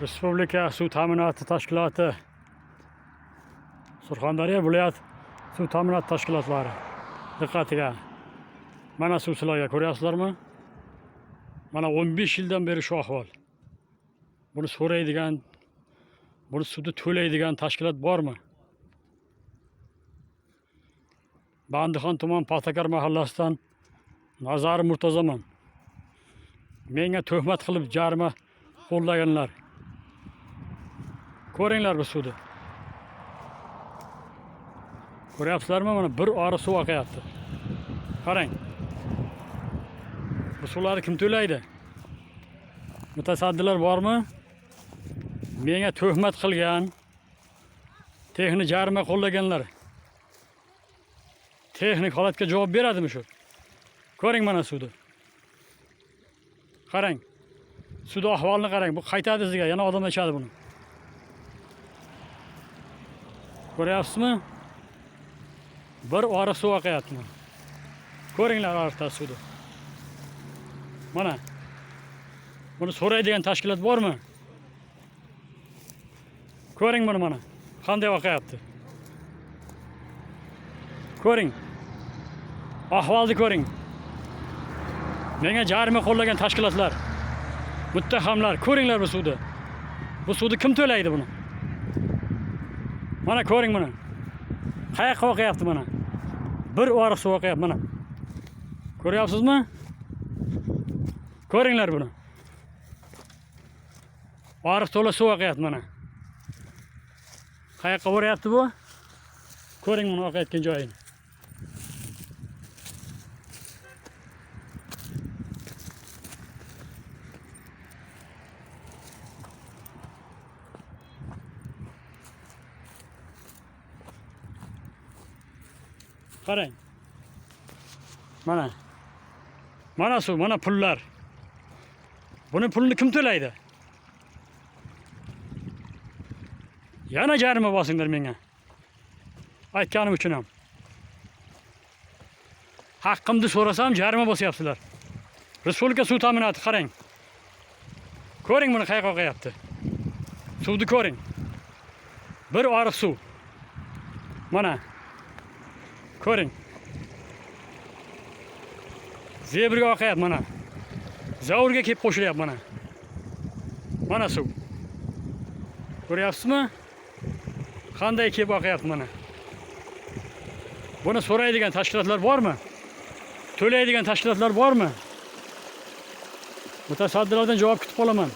Respublika suv ta'minoti tashkiloti, Surxondaryo viloyat suv ta'minoti tashkilotlari diqqatiga. Mana suvchilarga ko'ryapsizlarmi? Mana 15 yildan beri shu ahvol. Buni so'raydigan, buni suvni to'laydigan tashkilot bormi? Bandixon tuman Paxtakor mahallasidan Nazar Murtazoman. Menga tuhmat qilib jarima qo'llaganlar. Ko'ringlar bu suvni. Ko'ryapsizlarmi? Mana bir ori suv oqyapti. Qarang. Bu suvlarni kim to'laydi? Mutasaddilar bormi? Menga tuhmat qilgan, texnik jarima qo'llaganlar. Texnik holatga javob beradimi shu? Ko'ring mana suvni. Qarang. Suvni ahvolini qarang. Bu qaytadi sizga, yana odam ichadi buni. Ko'ryapsizmi? Bir oriq suv oqyapti. Ko'ringlar oriqda suvni. Mana. Buni so'raydigan tashkilot bormi? Ko'ring buni mana. Qanday oqyapti? Ko'ring. Ahvolni ko'ring. Menga jarima qo'llagan tashkilotlar, muttahamlar, ko'ringlar bu suvni. Bu suvni kim to'laydi buni? Mana ko'ring buni. Qayoqqa oqyapti mana? Bir oriq suv oqyapti mana. Ko'ryapsizmi? Ko'ringlar buni. Oriq to'la suv oqyapti mana. Qayoqqa boryapti bu? Ko'ring buni oqayotgan joyini. Qarang. Mana. Mana suv, mana pullar. Buni pulni kim to'laydi? Yana jarima bosinglar menga. Aytganim uchun ham. Haqqimni so'rasam jarima bosyapsizlar. Respublika suv ta'minoti qarang. Ko'ring buni qayoqqa oqyapti. Suvni ko'ring. Bir oriq suv. Mana. Ko'ring. Zebrga oqyapti mana. Zavurga kelib qo'shilyapti mana. Mana suv. Ko'ryapsizmi? Qanday kelib oqyapti mana. Buni so'raydigan tashkilotlar bormi? To'laydigan tashkilotlar bormi? Mutasaddilardan javob kutib qolaman.